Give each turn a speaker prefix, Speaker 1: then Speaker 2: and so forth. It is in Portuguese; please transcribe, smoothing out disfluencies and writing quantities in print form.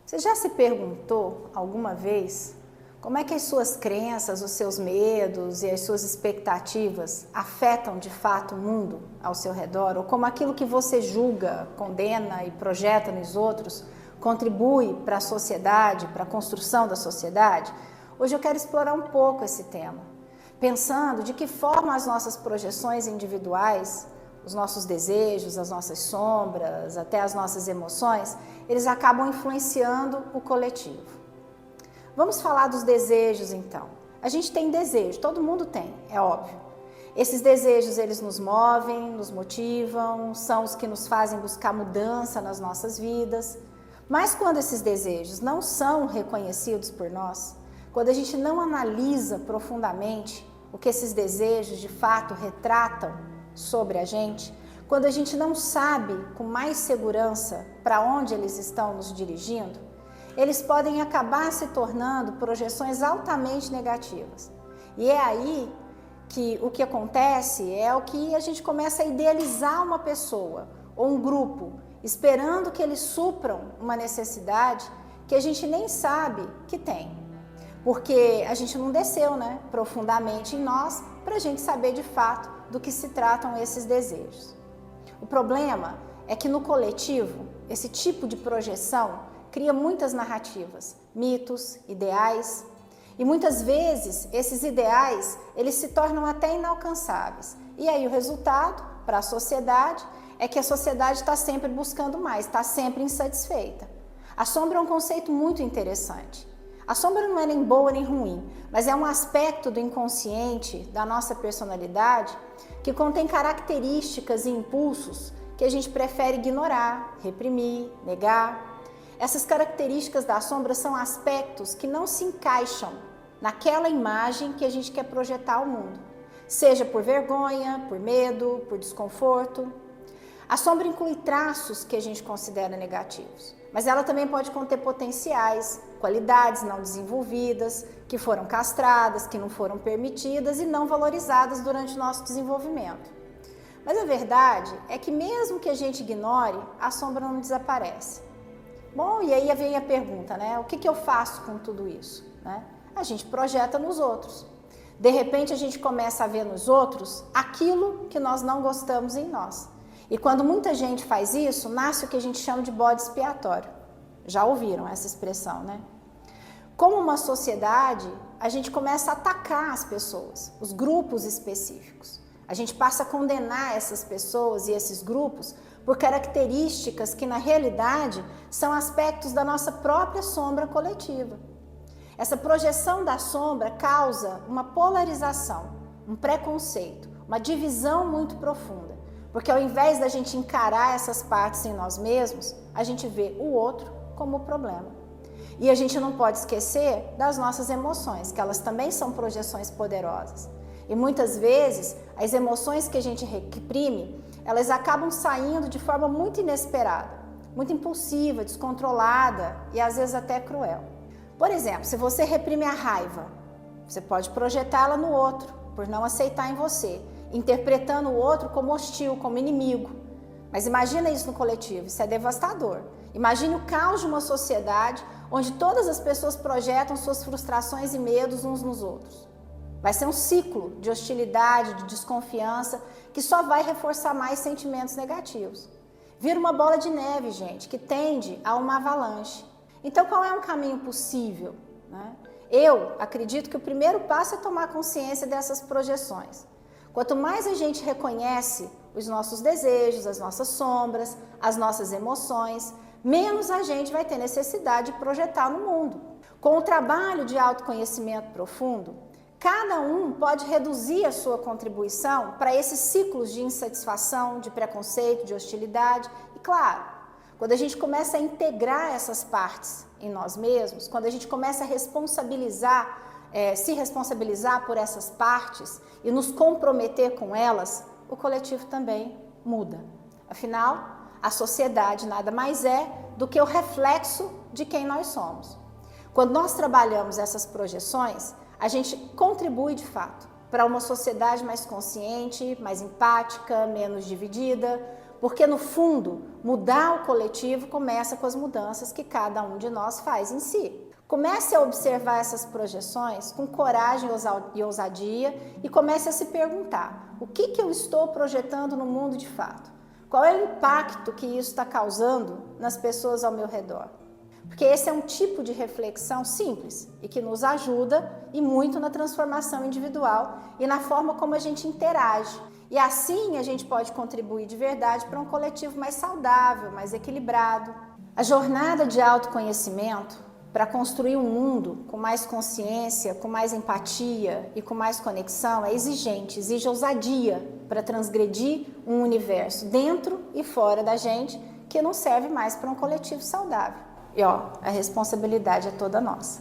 Speaker 1: Você já se perguntou alguma vez como é que as suas crenças, os seus medos e as suas expectativas afetam de fato o mundo ao seu redor? Ou como aquilo que você julga, condena e projeta nos outros contribui para a sociedade, para a construção da sociedade? Hoje eu quero explorar um pouco esse tema, pensando de que forma as nossas projeções individuais, os nossos desejos, as nossas sombras, até as nossas emoções, eles acabam influenciando o coletivo. Vamos falar dos desejos então. A gente tem desejo, todo mundo tem, é óbvio. Esses desejos, eles nos movem, nos motivam, são os que nos fazem buscar mudança nas nossas vidas. Mas quando esses desejos não são reconhecidos por nós, quando a gente não analisa profundamente o que esses desejos de fato retratam sobre a gente, quando a gente não sabe com mais segurança para onde eles estão nos dirigindo, eles podem acabar se tornando projeções altamente negativas. E é aí que o que acontece é o que a gente começa a idealizar uma pessoa ou um grupo, esperando que eles supram uma necessidade que a gente nem sabe que tem. Porque a gente não desceu, profundamente em nós para a gente saber de fato do que se tratam esses desejos. O problema é que no coletivo, esse tipo de projeção cria muitas narrativas, mitos, ideais, e muitas vezes esses ideais eles se tornam até inalcançáveis. E aí o resultado para a sociedade é que a sociedade está sempre buscando mais, está sempre insatisfeita. A sombra é um conceito muito interessante. A sombra não é nem boa nem ruim, mas é um aspecto do inconsciente, da nossa personalidade, que contém características e impulsos que a gente prefere ignorar, reprimir, negar. Essas características da sombra são aspectos que não se encaixam naquela imagem que a gente quer projetar ao mundo, seja por vergonha, por medo, por desconforto. A sombra inclui traços que a gente considera negativos, mas ela também pode conter potenciais, qualidades não desenvolvidas, que foram castradas, que não foram permitidas e não valorizadas durante o nosso desenvolvimento. Mas a verdade é que mesmo que a gente ignore, a sombra não desaparece. Bom, e aí vem a pergunta, o que eu faço com tudo isso? A gente projeta nos outros. De repente a gente começa a ver nos outros aquilo que nós não gostamos em nós. E quando muita gente faz isso, nasce o que a gente chama de bode expiatório. Já ouviram essa expressão, Como uma sociedade, a gente começa a atacar as pessoas, os grupos específicos. A gente passa a condenar essas pessoas e esses grupos por características que, na realidade, são aspectos da nossa própria sombra coletiva. Essa projeção da sombra causa uma polarização, um preconceito, uma divisão muito profunda. Porque ao invés da gente encarar essas partes em nós mesmos, a gente vê o outro como o problema. E a gente não pode esquecer das nossas emoções, que elas também são projeções poderosas. E muitas vezes, as emoções que a gente reprime, elas acabam saindo de forma muito inesperada, muito impulsiva, descontrolada e às vezes até cruel. Por exemplo, se você reprime a raiva, você pode projetá-la no outro, por não aceitar em você, interpretando o outro como hostil, como inimigo. Mas imagina isso no coletivo, isso é devastador. Imagine o caos de uma sociedade onde todas as pessoas projetam suas frustrações e medos uns nos outros. Vai ser um ciclo de hostilidade, de desconfiança, que só vai reforçar mais sentimentos negativos. Vira uma bola de neve, gente, que tende a uma avalanche. Então, qual é um caminho possível? Eu acredito que o primeiro passo é tomar consciência dessas projeções. Quanto mais a gente reconhece os nossos desejos, as nossas sombras, as nossas emoções, menos a gente vai ter necessidade de projetar no mundo. Com o trabalho de autoconhecimento profundo, cada um pode reduzir a sua contribuição para esses ciclos de insatisfação, de preconceito, de hostilidade. E claro, quando a gente começa a integrar essas partes em nós mesmos, quando a gente começa a se responsabilizar por essas partes e nos comprometer com elas, o coletivo também muda. Afinal, a sociedade nada mais é do que o reflexo de quem nós somos. Quando nós trabalhamos essas projeções, a gente contribui de fato para uma sociedade mais consciente, mais empática, menos dividida, Porque no fundo, mudar o coletivo começa com as mudanças que cada um de nós faz em si. Comece a observar essas projeções com coragem e ousadia e comece a se perguntar: o que eu estou projetando no mundo de fato? Qual é o impacto que isso está causando nas pessoas ao meu redor? Porque esse é um tipo de reflexão simples e que nos ajuda e muito na transformação individual e na forma como a gente interage. E assim a gente pode contribuir de verdade para um coletivo mais saudável, mais equilibrado. A jornada de autoconhecimento para construir um mundo com mais consciência, com mais empatia e com mais conexão é exigente, exige ousadia para transgredir um universo dentro e fora da gente que não serve mais para um coletivo saudável. E ó, a responsabilidade é toda nossa.